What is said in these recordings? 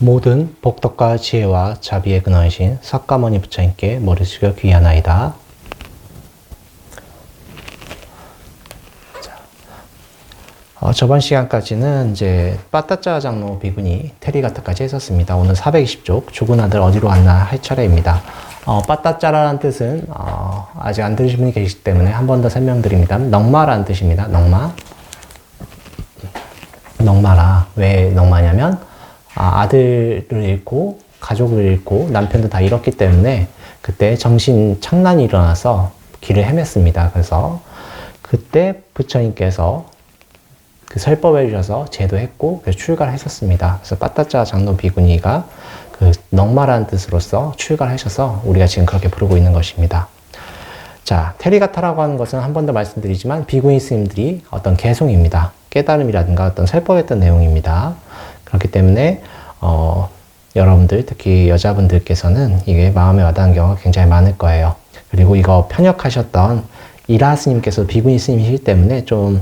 모든 복덕과 지혜와 자비의 근원이신 석가모니 부처님께 머리 숙여 귀하나이다. 저번 시간까지는 이제 빠따짜 장로 비구니 테리가타까지 했었습니다. 오늘 420쪽 죽은 아들 어디로 갔나 할 차례입니다. 빠따짜라는 뜻은 아직 안 들으신 분이 계시기 때문에 한 번 더 설명드립니다. 넉마라는 뜻입니다. 넉마라. 왜 넉마냐면 아들을 잃고 가족을 잃고 남편도 다 잃었기 때문에 그때 정신 착란이 일어나서 길을 헤맸습니다. 그래서 그때 부처님께서 그 설법해 주셔서 제도했고 그래서 출가를 했었습니다. 그래서 빠따짜 장로 비구니가 그 넉마라는 뜻으로서 출가를 하셔서 우리가 지금 그렇게 부르고 있는 것입니다. 자, 테리가타라고 하는 것은 한 번 더 말씀드리지만 비구니 스님들이 어떤 개송입니다. 깨달음이라든가 어떤 설법했던 내용입니다. 그렇기 때문에 여러분들 특히 여자분들께서는 이게 마음에 와닿는 경우가 굉장히 많을 거예요. 그리고 이거 편역하셨던 이라 스님께서 비구니 스님이시기 때문에 좀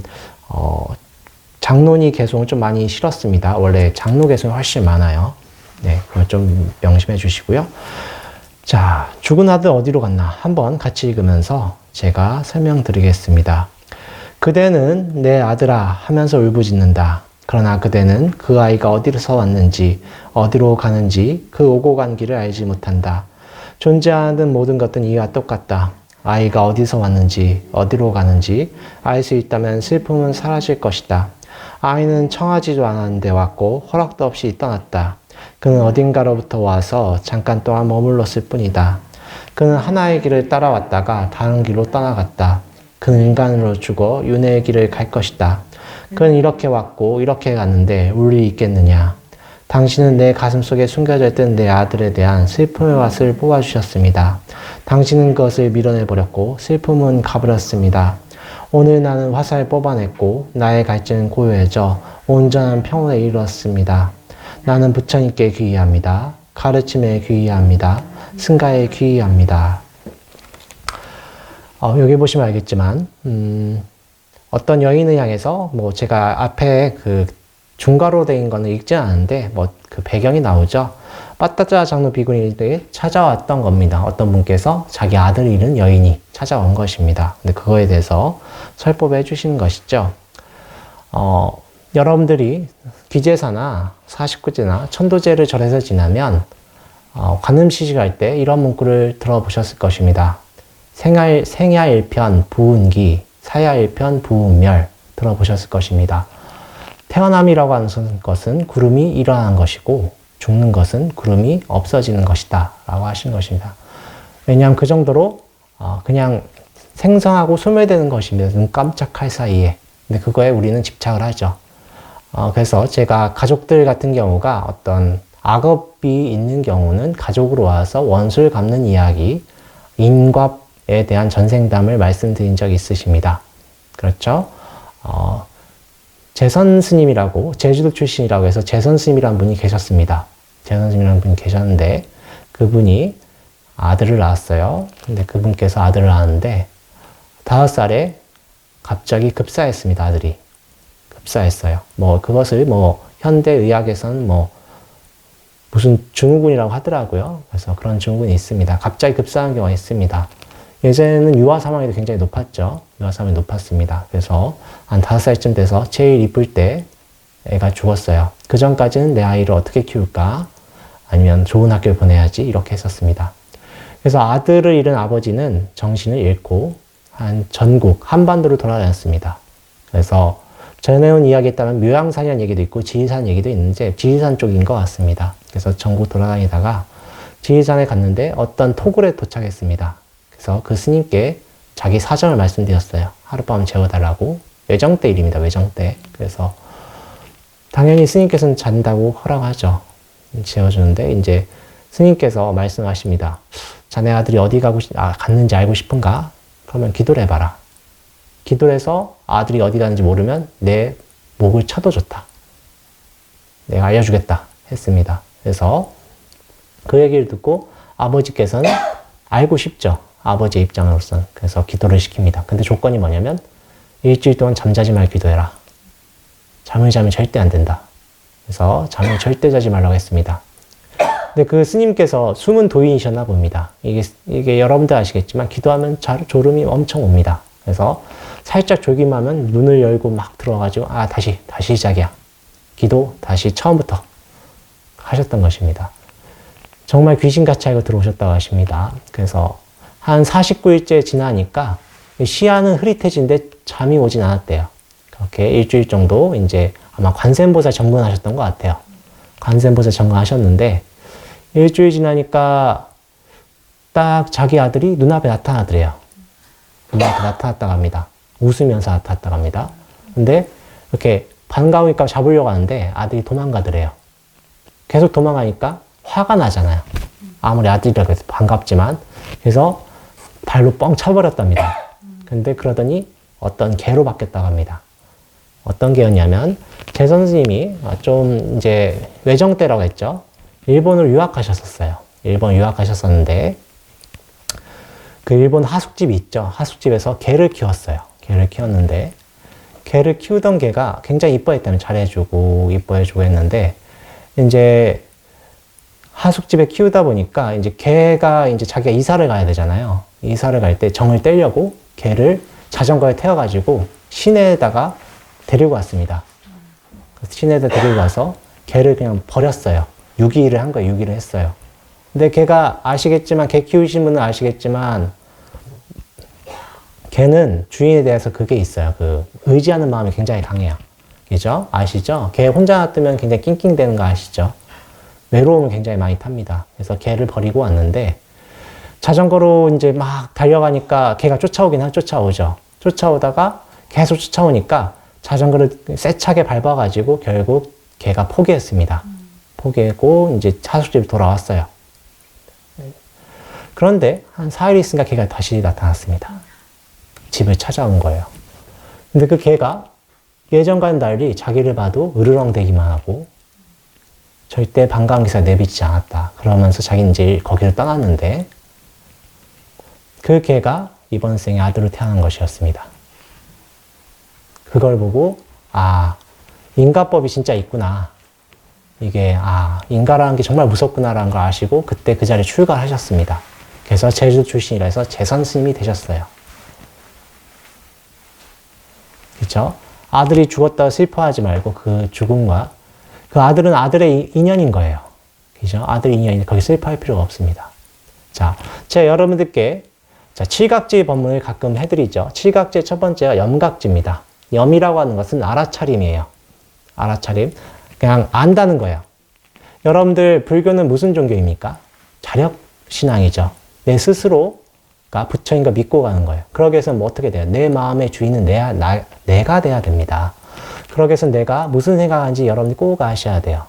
장로니 개송을 좀 많이 싫었습니다. 원래 장로 개송이 훨씬 많아요. 네, 그걸 좀 명심해 주시고요. 자, 죽은 아들 어디로 갔나 한번 같이 읽으면서 제가 설명드리겠습니다. 그대는 내 아들아 하면서 울부짖는다. 그러나 그대는 그 아이가 어디서 왔는지 어디로 가는지 그 오고 간 길을 알지 못한다. 존재하는 모든 것들은 이와 똑같다. 아이가 어디서 왔는지 어디로 가는지 알 수 있다면 슬픔은 사라질 것이다. 아이는 청하지도 않았는데 왔고 허락도 없이 떠났다. 그는 어딘가로부터 와서 잠깐 동안 머물렀을 뿐이다. 그는 하나의 길을 따라왔다가 다른 길로 떠나갔다. 그는 인간으로 죽어 윤회의 길을 갈 것이다. 그는 이렇게 왔고 이렇게 갔는데 울 리 있겠느냐. 당신은 내 가슴 속에 숨겨져 있던 내 아들에 대한 슬픔의 왓을 뽑아주셨습니다. 당신은 그것을 밀어내버렸고 슬픔은 가버렸습니다. 오늘 나는 화살을 뽑아냈고 나의 갈증은 고요해져 온전한 평온에 이르렀습니다. 나는 부처님께 귀의합니다. 가르침에 귀의합니다. 승가에 귀의합니다. 여기 보시면 알겠지만 어떤 여인을 향해서 제가 앞에 그 중괄호로 된 거는 읽지 않았는데 그 배경이 나오죠. 빠따짜 장로 비구니에게 찾아왔던 겁니다. 어떤 분께서 자기 아들을 잃은 여인이 찾아온 것입니다. 근데 그거에 대해서 설법해 주시는 것이죠. 여러분들이 기제사나 49제나 천도제를 절에서 지나면 관음시식할 때 이런 문구를 들어보셨을 것입니다. 생야 1편 부운기, 사야 1편 부운멸 들어보셨을 것입니다. 태어남이라고 하는 것은 구름이 일어나는 것이고 죽는 것은 구름이 없어지는 것이다 라고 하신 것입니다. 왜냐하면 그 정도로 그냥 생성하고 소멸되는 것입니다. 눈 깜짝할 사이에. 근데 그거에 우리는 집착을 하죠. 그래서 제가 가족들 같은 경우가 어떤 악업이 있는 경우는 가족으로 와서 원수를 갚는 이야기, 인과에 대한 전생담을 말씀드린 적이 있으십니다. 그렇죠? 재선 스님이라고, 제주도 출신이라고 해서 재선 스님이라는 분이 계셨습니다. 재선 스님이라는 분이 계셨는데, 그분이 아들을 낳았어요. 근데 그분께서 아들을 낳았는데, 5살에 갑자기 급사했습니다, 아들이. 급사했어요. 그것을 현대의학에서는 무슨 증후군이라고 하더라고요. 그래서 그런 증후군이 있습니다. 갑자기 급사한 경우가 있습니다. 예전에는 유아 사망률이 굉장히 높았죠. 유아 사망률이 높았습니다. 그래서 한 5살쯤 돼서 제일 이쁠 때 애가 죽었어요. 그 전까지는 내 아이를 어떻게 키울까? 아니면 좋은 학교를 보내야지 이렇게 했었습니다. 그래서 아들을 잃은 아버지는 정신을 잃고 한 전국 한반도를 돌아다녔습니다. 그래서 전해온 이야기에 따르면 묘양산이라는 얘기도 있고 지리산 얘기도 있는데 지리산 쪽인 것 같습니다. 그래서 전국 돌아다니다가 지리산에 갔는데 어떤 토굴에 도착했습니다. 그래서 그 스님께 자기 사정을 말씀드렸어요. 하룻밤 재워달라고. 외정때 일입니다. 외정때. 그래서 당연히 스님께서는 잔다고 허락하죠. 재워주는데 이제 스님께서 말씀하십니다. 자네 아들이 어디 갔는지 알고 싶은가? 그러면 기도를 해봐라. 기도를 해서 아들이 어디 가는지 모르면 내 목을 쳐도 좋다. 내가 알려주겠다 했습니다. 그래서 그 얘기를 듣고 아버지께서는 알고 싶죠. 아버지의 입장으로서는. 그래서 기도를 시킵니다. 근데 조건이 뭐냐면 일주일 동안 잠자지 말 기도해라. 잠을 자면 절대 안 된다. 그래서 잠을 절대 자지 말라고 했습니다. 근데 그 스님께서 숨은 도인이셨나 봅니다. 이게 여러분들 아시겠지만 기도하면 졸음이 엄청 옵니다. 그래서 살짝 졸기만 하면 눈을 열고 막 들어가지고 다시 시작이야. 기도 다시 처음부터 하셨던 것입니다. 정말 귀신같이 알고 들어오셨다고 하십니다. 그래서 한 49일째 지나니까 시야는 흐릿해진데 잠이 오진 않았대요. 그렇게 일주일 정도 이제 아마 관세음보살 정근하셨던 것 같아요. 관세음보살 정근하셨는데 일주일 지나니까 딱 자기 아들이 눈앞에 나타나더래요. 눈앞에 나타났다고 합니다. 웃으면서 나타났다고 합니다. 근데 이렇게 반가우니까 잡으려고 하는데 아들이 도망가더래요. 계속 도망가니까 화가 나잖아요. 아무리 아들이라고 해서 반갑지만. 그래서 발로 뻥 차버렸답니다. 근데 그러더니 어떤 개로 바뀌었다고 합니다. 어떤 개였냐면 제 선생님이 좀 이제 외정 때라고 했죠. 일본으로 유학하셨었어요. 일본 유학하셨었는데 그 일본 하숙집이 있죠. 하숙집에서 개를 키웠어요. 개를 키웠는데 개를 키우던 개가 굉장히 이뻐했다면 잘해주고 이뻐해주고 했는데 이제 하숙집에 키우다 보니까 이제 개가 이제 자기가 이사를 가야 되잖아요. 이사를 갈 때 정을 떼려고 개를 자전거에 태워가지고 시내에다가 데리고 왔습니다. 시내에다 데리고 가서 개를 그냥 버렸어요. 유기를 한 거예요. 유기를 했어요. 근데 걔가 아시겠지만, 개 키우신 분은 아시겠지만, 개는 주인에 대해서 그게 있어요. 그 의지하는 마음이 굉장히 강해요. 그죠? 아시죠? 개 혼자 놔두면 굉장히 낑낑대는 거 아시죠? 외로움을 굉장히 많이 탑니다. 그래서 개를 버리고 왔는데, 자전거로 이제 막 달려가니까 개가 쫓아오죠. 쫓아오다가 계속 쫓아오니까 자전거를 세차게 밟아가지고 결국 개가 포기했습니다. 포기하고 이제 하숙집에 돌아왔어요. 그런데 한 4일 있으니까 개가 다시 나타났습니다. 집을 찾아온 거예요. 근데 그 개가 예전과는 달리 자기를 봐도 으르렁대기만 하고 절대 반가운 기사 내비치지 않았다. 그러면서 자기는 이제 거기를 떠났는데 그 개가 이번 생에 아들로 태어난 것이었습니다. 그걸 보고 인가법이 진짜 있구나. 이게 인가라는 게 정말 무섭구나라는 걸 아시고 그때 그 자리에 출가하셨습니다. 그래서 제주 출신이라 해서 재선스님이 되셨어요. 그렇죠? 아들이 죽었다고 슬퍼하지 말고 그 죽음과 그 아들은 아들의 인연인 거예요. 그죠? 아들의 인연인데 거기 슬퍼할 필요가 없습니다. 자, 제가 여러분들께 칠각지 법문을 가끔 해드리죠. 칠각지의 첫 번째가 염각지입니다. 염이라고 하는 것은 알아차림이에요. 알아차림. 그냥 안다는 거예요. 여러분들 불교는 무슨 종교입니까? 자력신앙이죠. 내 스스로가 부처인 거 믿고 가는 거예요. 그러기 위해서는 뭐 어떻게 돼요? 내 마음의 주인은 내가 돼야 됩니다. 그러기 위해서는 내가 무슨 생각하는지 여러분이 꼭 아셔야 돼요.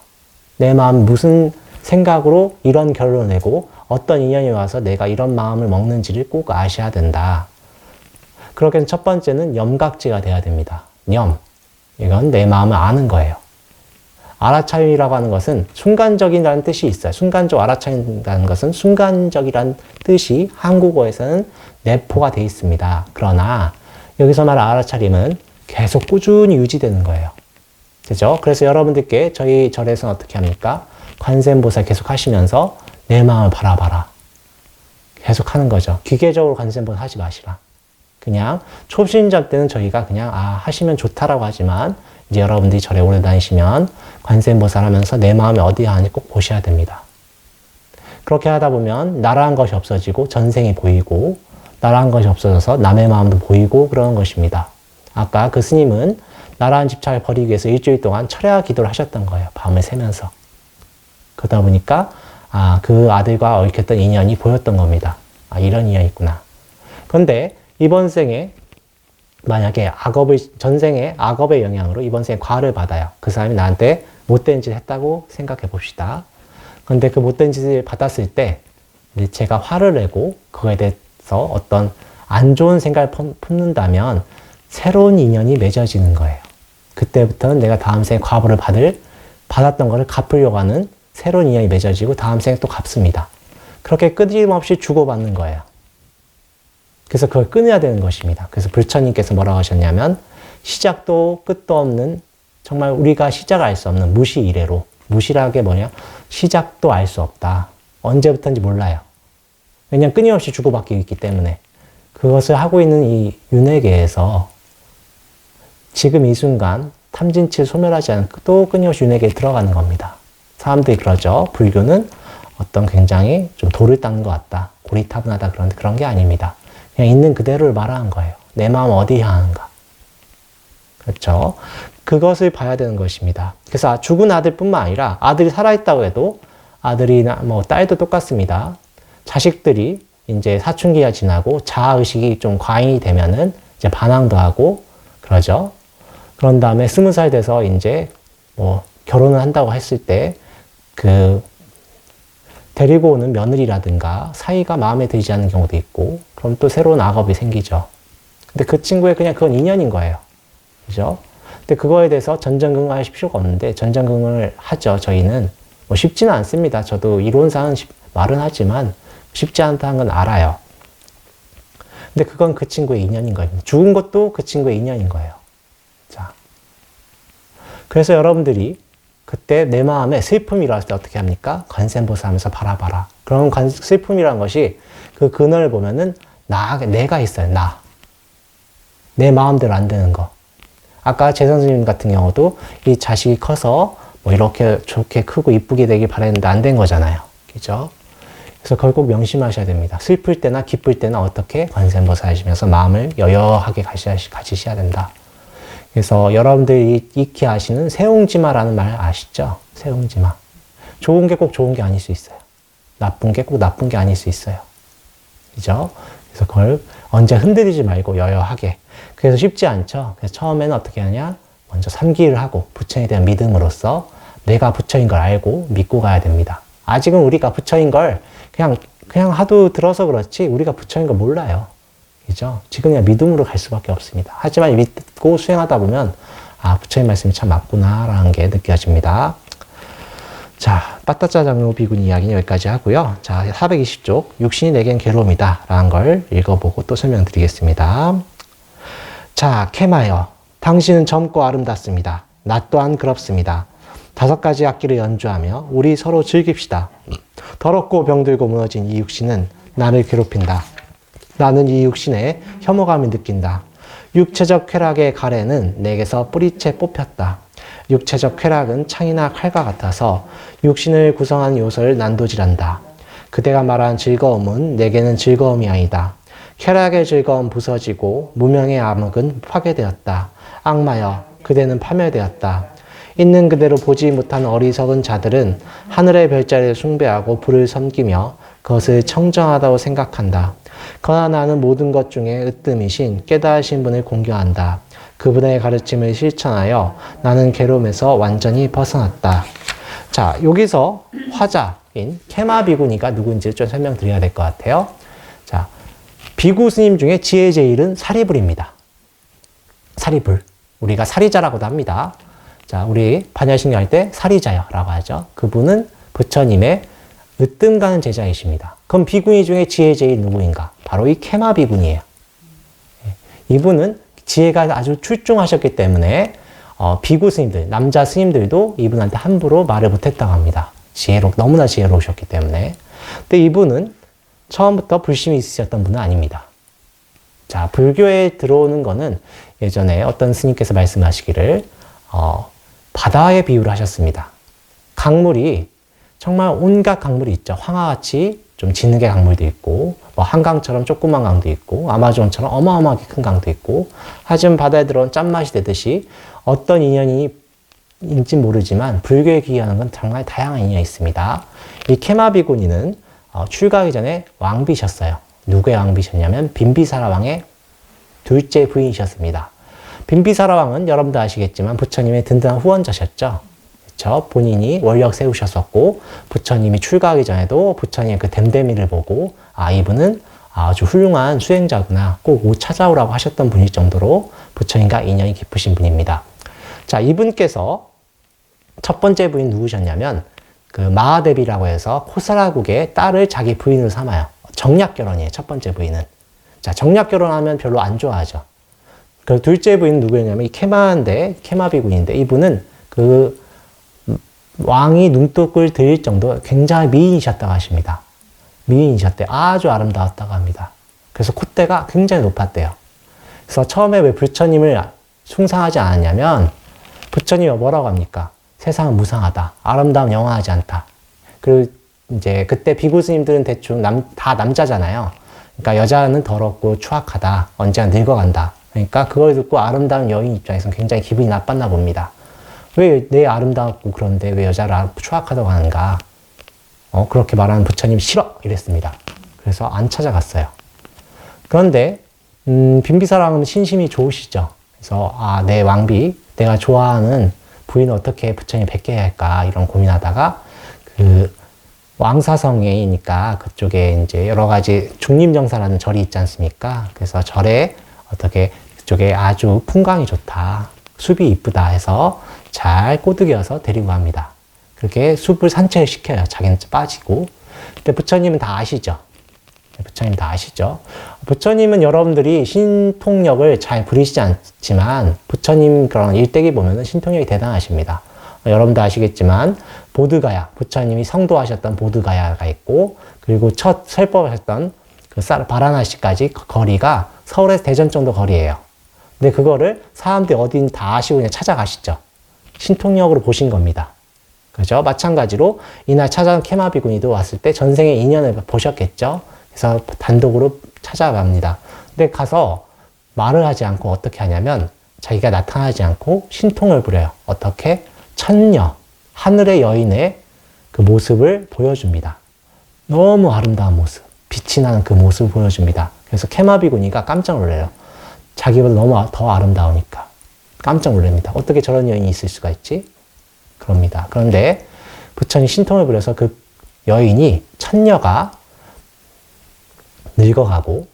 내 마음 무슨 생각으로 이런 결론을 내고 어떤 인연이 와서 내가 이런 마음을 먹는지를 꼭 아셔야 된다. 그렇게 해서 첫 번째는 염각지가 돼야 됩니다. 염. 이건 내 마음을 아는 거예요. 알아차림이라고 하는 것은 순간적이라는 뜻이 있어요. 순간적 알아차림이라는 것은 순간적이라는 뜻이 한국어에서는 내포가 되어 있습니다. 그러나 여기서 말하는 알아차림은 계속 꾸준히 유지되는 거예요. 그죠? 그래서 여러분들께 저희 절에서는 어떻게 합니까? 관세음보살 계속 하시면서 내 마음을 바라봐라. 계속 하는 거죠. 기계적으로 관세음보살 하지 마시라. 그냥 초신자 때는 저희가 그냥 하시면 좋다라고 하지만 이제 여러분들이 절에 오래 다니시면 관세음보살 하면서 내 마음이 어디에 하는지 꼭 보셔야 됩니다. 그렇게 하다 보면 나라는 것이 없어지고 전생이 보이고 나라는 것이 없어져서 남의 마음도 보이고 그러는 것입니다. 아까 그 스님은 나라는 집착을 버리기 위해서 일주일 동안 철야 기도를 하셨던 거예요. 밤을 새면서. 그러다 보니까 그 아들과 얽혔던 인연이 보였던 겁니다. 이런 인연이 있구나. 그런데 이번 생에 만약에 전생에 악업의 영향으로 이번 생에 과를 받아요. 그 사람이 나한테 못된 짓을 했다고 생각해 봅시다. 그런데 그 못된 짓을 받았을 때 제가 화를 내고 그거에 대해서 어떤 안 좋은 생각을 품는다면 새로운 인연이 맺어지는 거예요. 그때부터는 내가 다음 생에 과보를 받았던 것을 갚으려고 하는 새로운 인연이 맺어지고 다음 생에 또 갚습니다. 그렇게 끊임없이 주고받는 거예요. 그래서 그걸 끊어야 되는 것입니다. 그래서 불처님께서 뭐라고 하셨냐면 시작도 끝도 없는 정말 우리가 시작을 알 수 없는 무시 이래로 무시라는 게 뭐냐? 시작도 알 수 없다. 언제부터인지 몰라요. 왜냐하면 끊임없이 주고받기 있기 때문에. 그것을 하고 있는 이 윤회계에서 지금 이 순간 탐진치를 소멸하지 않고 또 끊임없이 윤회계에 들어가는 겁니다. 사람들이 그러죠. 불교는 어떤 굉장히 좀 돌을 닦는 것 같다. 고리타분하다. 그런데 그런 게 아닙니다. 그냥 있는 그대로를 말하는 거예요. 내 마음 어디 향하는가. 그렇죠. 그것을 봐야 되는 것입니다. 그래서 죽은 아들뿐만 아니라 아들이 살아있다고 해도 아들이나 뭐 딸도 똑같습니다. 자식들이 이제 사춘기가 지나고 자아의식이 좀 과잉이 되면은 이제 반항도 하고 그러죠. 그런 다음에 20살 돼서 이제 뭐 결혼을 한다고 했을 때 그 데리고 오는 며느리라든가 사이가 마음에 들지 않는 경우도 있고 그럼 또 새로운 악업이 생기죠. 근데 그 친구의 그냥 그건 인연인 거예요. 그죠? 근데 그거에 대해서 전전긍긍할 필요가 없는데 전전긍긍을 하죠. 저희는 뭐 쉽지는 않습니다. 저도 이론상은 말은 하지만 쉽지 않다는 건 알아요. 근데 그건 그 친구의 인연인 거예요. 죽은 것도 그 친구의 인연인 거예요. 자, 그래서 여러분들이 그때 내 마음에 슬픔이 일어났을 때 어떻게 합니까? 관세음보살 하면서 바라봐라. 그런 슬픔이라는 것이 그 근원을 보면은 내가 있어요. 내 마음대로 안 되는 거. 아까 재선생님 같은 경우도 이 자식이 커서 뭐 이렇게 좋게 크고 이쁘게 되길 바랬는데 안 된 거잖아요. 그죠? 그래서 그걸 꼭 명심하셔야 됩니다. 슬플 때나 기쁠 때나 어떻게 관세음보살 하시면서 마음을 여여하게 가지셔야 된다. 그래서 여러분들이 익히 아시는 세옹지마라는 말 아시죠? 세옹지마. 좋은 게 꼭 좋은 게 아닐 수 있어요. 나쁜 게 꼭 나쁜 게 아닐 수 있어요. 그죠? 그래서 그걸 언제 흔들리지 말고 여여하게. 그래서 쉽지 않죠? 그래서 처음에는 어떻게 하냐? 먼저 삼기를 하고 부처에 대한 믿음으로써 내가 부처인 걸 알고 믿고 가야 됩니다. 아직은 우리가 부처인 걸 그냥 하도 들어서 그렇지 우리가 부처인 걸 몰라요. 그죠? 지금 그냥 믿음으로 갈 수밖에 없습니다. 하지만 믿고 수행하다 보면 아 부처님 말씀이 참 맞구나 라는 게 느껴집니다. 자, 빠따짜 장로 비군 이야기는 여기까지 하고요. 자, 420쪽 육신이 내겐 괴로움이다 라는 걸 읽어보고 또 설명드리겠습니다. 자, 케마여 당신은 젊고 아름답습니다. 나 또한 그렇습니다. 5가지 악기를 연주하며 우리 서로 즐깁시다. 더럽고 병들고 무너진 이 육신은 나를 괴롭힌다. 나는 이 육신에 혐오감을 느낀다. 육체적 쾌락의 가래는 내게서 뿌리채 뽑혔다. 육체적 쾌락은 창이나 칼과 같아서 육신을 구성하는 요소를 난도질한다. 그대가 말한 즐거움은 내게는 즐거움이 아니다. 쾌락의 즐거움 부서지고 무명의 암흑은 파괴되었다. 악마여, 그대는 파멸되었다. 있는 그대로 보지 못한 어리석은 자들은 하늘의 별자리를 숭배하고 불을 섬기며 그것을 청정하다고 생각한다. 그러나 나는 모든 것 중에 으뜸이신 깨달으신 분을 공경한다. 그분의 가르침을 실천하여 나는 괴로움에서 완전히 벗어났다. 자, 여기서 화자인 케마 비구니가 누군지 좀 설명드려야 될 것 같아요. 자, 비구 스님 중에 지혜 제일은 사리불입니다. 사리불. 우리가 사리자라고도 합니다. 자, 우리 반야신경 할 때 사리자여라고 하죠. 그분은 부처님의 으뜸 가는 제자이십니다. 그럼 비구니 중에 지혜 제일 누구인가? 바로 이 케마 비구니예요. 이분은 지혜가 아주 출중하셨기 때문에 비구 스님들, 남자 스님들도 이분한테 함부로 말을 못했다고 합니다. 너무나 지혜로우셨기 때문에. 근데 이분은 처음부터 불심이 있으셨던 분은 아닙니다. 자, 불교에 들어오는 거는 예전에 어떤 스님께서 말씀하시기를 바다의 비유를 하셨습니다. 강물이 정말 온갖 강물이 있죠. 황하같이 좀 진흙의 강물도 있고 뭐 한강처럼 조그만 강도 있고 아마존처럼 어마어마하게 큰 강도 있고 하지만 바다에 들어온 짠맛이 되듯이 어떤 인연인지 모르지만 불교에 귀의하는 건 정말 다양한 인연이 있습니다. 이 케마비구니는 출가하기 전에 왕비셨어요. 누구의 왕비셨냐면 빈비사라 왕의 둘째 부인이셨습니다. 빈비사라 왕은 여러분도 아시겠지만 부처님의 든든한 후원자셨죠. 그렇죠? 본인이 원력 세우셨었고 부처님이 출가하기 전에도 부처님의 그 댐댐이를 보고 이분은 아주 훌륭한 수행자구나. 꼭 찾아오라고 하셨던 분일 정도로 부처님과 인연이 깊으신 분입니다. 자, 이분께서 첫 번째 부인 누구셨냐면 그 마하데비라고 해서 코사라국의 딸을 자기 부인으로 삼아요. 정략 결혼이에요. 첫 번째 부인은. 자, 정략 결혼하면 별로 안 좋아하죠. 그 둘째 부인 누구였냐면 이 케마비군인데 이분은 그 왕이 눈독을 들일 정도 굉장히 미인이셨다고 하십니다. 미인이셨대요. 아주 아름다웠다고 합니다. 그래서 콧대가 굉장히 높았대요. 그래서 처음에 왜 부처님을 숭상하지 않았냐면 부처님이 뭐라고 합니까? 세상은 무상하다. 아름다움 영원하지 않다. 그리고 이제 그때 비구 스님들은 대충 다 남자잖아요. 그러니까 여자는 더럽고 추악하다. 언제나 늙어간다. 그러니까 그걸 듣고 아름다운 여인 입장에서는 굉장히 기분이 나빴나 봅니다. 왜 내 아름답고 그런데 왜 여자를 추악하다고 하는가? 그렇게 말하는 부처님이 싫어! 이랬습니다. 그래서 안 찾아갔어요. 그런데 빈비사랑은 신심이 좋으시죠. 그래서 내 왕비, 내가 좋아하는 부인을 어떻게 부처님 뵙게 해야 할까 이런 고민하다가 그 왕사성이니까 그쪽에 이제 여러 가지 중림정사라는 절이 있지 않습니까? 그래서 절에 어떻게 그쪽에 아주 풍광이 좋다, 숲이 이쁘다 해서 잘 꼬드겨서 데리고 갑니다. 그렇게 숲을 산책을 시켜요. 자기는 빠지고. 근데 부처님은 다 아시죠? 부처님 다 아시죠? 부처님은 여러분들이 신통력을 잘 부리시지 않지만 부처님 그런 일대기 보면은 신통력이 대단하십니다. 여러분도 아시겠지만 보드가야, 부처님이 성도하셨던 보드가야가 있고 그리고 첫 설법하셨던 그 바라나시까지 거리가 서울에서 대전 정도 거리예요. 근데 그거를 사람들이 어딘 다 아시고 그냥 찾아가시죠. 신통력으로 보신 겁니다. 그죠? 마찬가지로 이날 찾아온 케마비구니도 왔을 때 전생의 인연을 보셨겠죠? 그래서 단독으로 찾아갑니다. 근데 가서 말을 하지 않고 어떻게 하냐면 자기가 나타나지 않고 신통을 부려요. 어떻게? 천녀, 하늘의 여인의 그 모습을 보여줍니다. 너무 아름다운 모습, 빛이 나는 그 모습을 보여줍니다. 그래서 케마비구니가 깜짝 놀래요. 자기보다 너무 더 아름다우니까. 깜짝 놀랍니다. 어떻게 저런 여인이 있을 수가 있지? 그럽니다. 그런데 부처님 신통을 부려서 그 여인이, 천녀가 늙어가고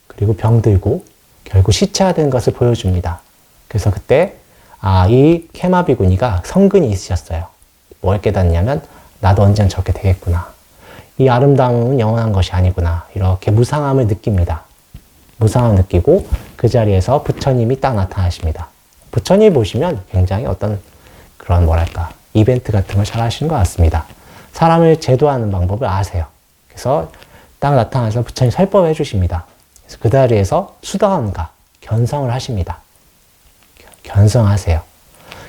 그리고 병들고 결국 시체화되는 것을 보여줍니다. 그래서 그때 이 케마비구니가 성근이 있으셨어요. 뭘 깨닫냐면 나도 언젠가 저렇게 되겠구나. 이 아름다움은 영원한 것이 아니구나. 이렇게 무상함을 느낍니다. 무상함을 느끼고 그 자리에서 부처님이 딱 나타나십니다. 부처님 보시면 굉장히 어떤 그런 뭐랄까 이벤트 같은 걸 잘 하시는 것 같습니다. 사람을 제도하는 방법을 아세요. 그래서 딱 나타나서 부처님 설법해 주십니다. 그래서 그 자리에서 수다원가 견성을 하십니다. 견성하세요.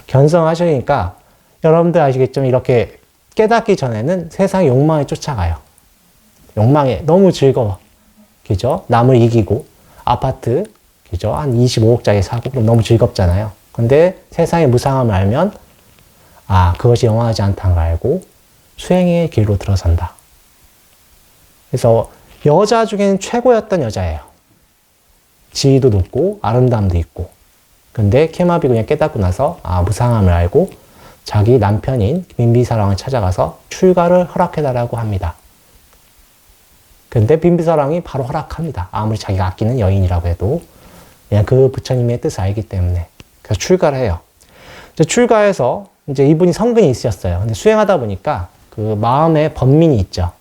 견성하시니까 여러분들 아시겠지만 이렇게 깨닫기 전에는 세상의 욕망에 쫓아가요. 욕망에 너무 즐거워. 그죠? 남을 이기고 아파트 그죠? 한 25억짜리 사고 그럼 너무 즐겁잖아요. 근데 세상의 무상함을 알면 그것이 영원하지 않다는 걸 알고 수행의 길로 들어선다. 그래서 여자 중에는 최고였던 여자예요. 지위도 높고 아름다움도 있고. 근데 케마비구니가 깨닫고 나서 무상함을 알고 자기 남편인 빈비사랑을 찾아가서 출가를 허락해달라고 합니다. 근데 빈비사랑이 바로 허락합니다. 아무리 자기가 아끼는 여인이라고 해도 그냥 그 부처님의 뜻을 알기 때문에. 그래서 출가를 해요. 이제 출가해서 이제 이분이 성근이 있으셨어요. 근데 수행하다 보니까 그 마음에 번민이 있죠.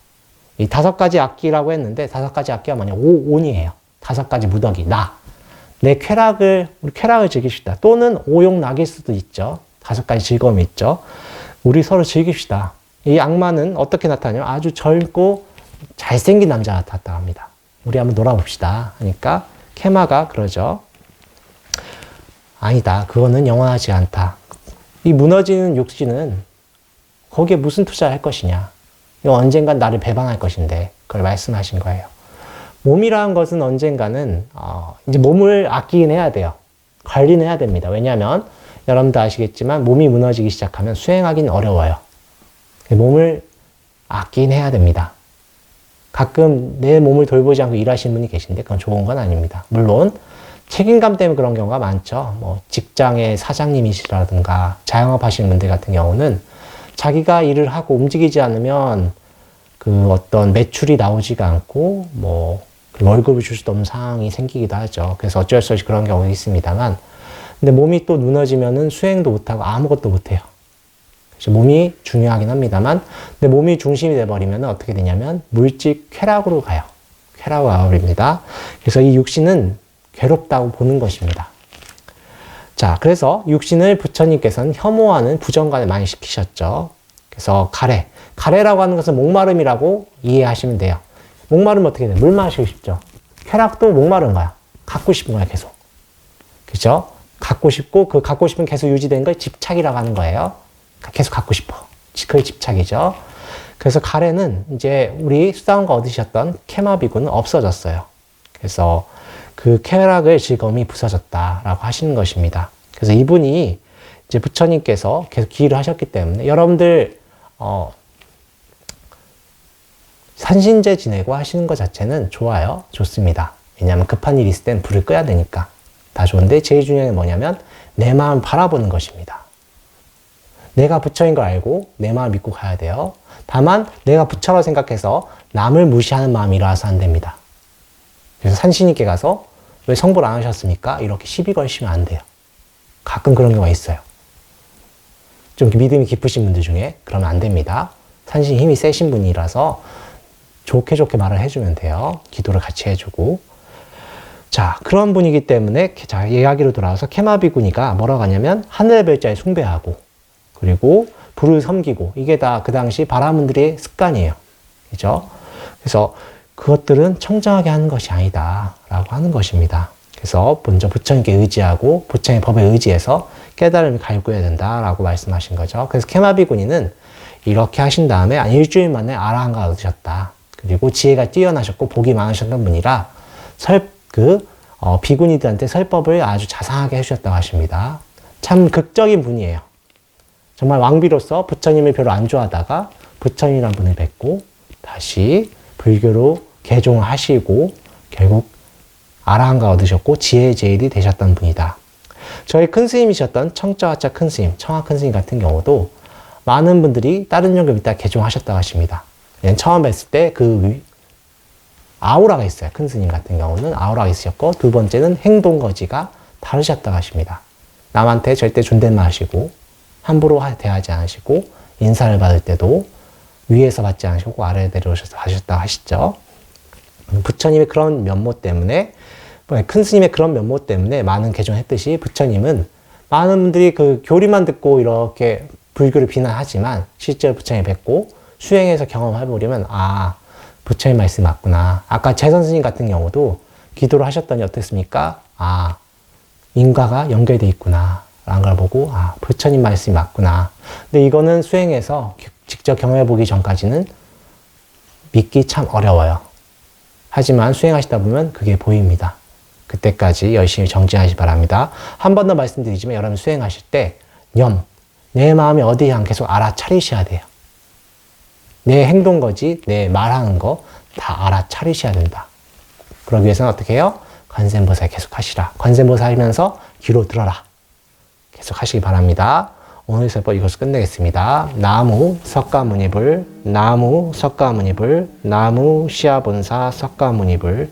이 5가지 악기라고 했는데 5가지 악기가 뭐냐? 온이에요. 5가지 무더기. 내 우리 쾌락을 즐깁시다. 또는 오욕락일 수도 있죠. 5가지 즐거움이 있죠. 우리 서로 즐깁시다. 이 악마는 어떻게 나타나냐면 아주 젊고 잘생긴 남자가 나타났다고 합니다. 우리 한번 놀아봅시다. 하니까 케마가 그러죠. 아니다. 그거는 영원하지 않다. 이 무너지는 육신은 거기에 무슨 투자를 할 것이냐. 이거 언젠간 나를 배반할 것인데 그걸 말씀하신 거예요. 몸이라는 것은 언젠가는 이제 몸을 아끼긴 해야 돼요. 관리는 해야 됩니다. 왜냐하면 여러분도 아시겠지만 몸이 무너지기 시작하면 수행하기는 어려워요. 몸을 아끼긴 해야 됩니다. 가끔 내 몸을 돌보지 않고 일하시는 분이 계신데 그건 좋은 건 아닙니다. 물론 책임감 때문에 그런 경우가 많죠. 뭐 직장의 사장님이시라든가 자영업 하시는 분들 같은 경우는 자기가 일을 하고 움직이지 않으면 그 어떤 매출이 나오지가 않고 뭐 월급을 줄 수도 없는 상황이 생기기도 하죠. 그래서 어쩔 수 없이 그런 경우가 있습니다만 근데 몸이 또 무너지면은 수행도 못하고 아무것도 못해요. 그래서 몸이 중요하긴 합니다만 근데 몸이 중심이 돼버리면 어떻게 되냐면 물질 쾌락으로 가요. 쾌락으로 가버립니다. 그래서 이 육신은 괴롭다고 보는 것입니다. 자, 그래서 육신을 부처님께서는 혐오하는 부정관을 많이 시키셨죠. 그래서 가래라고 하는 것은 목마름이라고 이해하시면 돼요. 목마르면 어떻게 돼요? 물 마시고 싶죠. 쾌락도 목마른 거야. 갖고 싶은 거야, 계속. 그죠? 갖고 싶고, 그 갖고 싶은 계속 유지된 걸 집착이라고 하는 거예요. 계속 갖고 싶어. 그게 집착이죠. 그래서 가래는 이제 우리 수다원가 얻으셨던 케마비구는 없어졌어요. 그래서 그 쾌락을 즐거움이 부서졌다라고 하시는 것입니다. 그래서 이분이 이제 부처님께서 계속 기일을 하셨기 때문에 여러분들 산신제 지내고 하시는 것 자체는 좋아요. 좋습니다. 왜냐하면 급한 일이 있을 땐 불을 끄야 되니까. 다 좋은데 제일 중요한 게 뭐냐면 내 마음 바라보는 것입니다. 내가 부처인 걸 알고 내 마음 믿고 가야 돼요. 다만 내가 부처라고 생각해서 남을 무시하는 마음이 일어나서 안 됩니다. 그래서 산신님께 가서 왜 성불 안 하셨습니까? 이렇게 시비 걸시면 안 돼요. 가끔 그런 경우가 있어요. 좀 믿음이 깊으신 분들 중에 그러면 안 됩니다. 산신 힘이 세신 분이라서 좋게 말을 해주면 돼요. 기도를 같이 해주고. 자, 그런 분이기 때문에 자, 이야기로 돌아와서 케마비구니가 뭐라고 하냐면 하늘의 별자에 숭배하고 그리고 불을 섬기고 이게 다 그 당시 바라문들의 습관이에요. 그죠? 그래서 그것들은 청정하게 하는 것이 아니다 라고 하는 것입니다. 그래서 먼저 부처님께 의지하고 부처님의 법에 의지해서 깨달음을 갈구해야 된다라고 말씀하신 거죠. 그래서 케마비구니는 이렇게 하신 다음에 일주일 만에 아라한가 얻으셨다. 그리고 지혜가 뛰어나셨고 복이 많으셨던 분이라 비구니들한테 설법을 아주 자상하게 해주셨다고 하십니다. 참 극적인 분이에요. 정말 왕비로서 부처님을 별로 안 좋아하다가 부처님이라는 분을 뵙고 다시 불교로 개종을 하시고 결국 아라한가 얻으셨고 지혜의 제일이 되셨던 분이다. 저희 큰 스님이셨던 청자화자 큰 스님, 청하 큰 스님 같은 경우도 많은 분들이 다른 종교 믿다 개종하셨다고 하십니다. 처음 뵀을 때 그 아우라가 있어요. 큰 스님 같은 경우는 아우라가 있으셨고 두 번째는 행동거지가 다르셨다고 하십니다. 남한테 절대 존댓말 하시고 함부로 대하지 않으시고 인사를 받을 때도 위에서 받지 않으시고 아래에 내려오셔서 하셨다고 하시죠. 부처님의 그런 면모 때문에 큰 스님의 그런 면모 때문에 많은 개종했듯이 부처님은 많은 분들이 그 교리만 듣고 이렇게 불교를 비난하지만 실제로 부처님 뵙고 수행해서 경험해보려면 부처님 말씀이 맞구나. 아까 재선 스님 같은 경우도 기도를 하셨더니 어땠습니까? 인과가 연결되어 있구나 라는 걸 보고 부처님 말씀이 맞구나. 근데 이거는 수행해서 직접 경험해보기 전까지는 믿기 참 어려워요. 하지만 수행하시다 보면 그게 보입니다. 그때까지 열심히 정진하시기 바랍니다. 한 번 더 말씀드리지만 여러분 수행하실 때 내 마음이 어디에 안 계속 알아차리셔야 돼요. 내 행동거지, 내 말하는 거 다 알아차리셔야 된다. 그러기 위해서는 어떻게 해요? 관세음보살 계속 하시라. 관세음보살 하면서 귀로 들어라. 계속 하시기 바랍니다. 오늘 설법 이것을 끝내겠습니다. 나무 석가모니불, 나무 석가모니불, 나무 시아본사 석가모니불.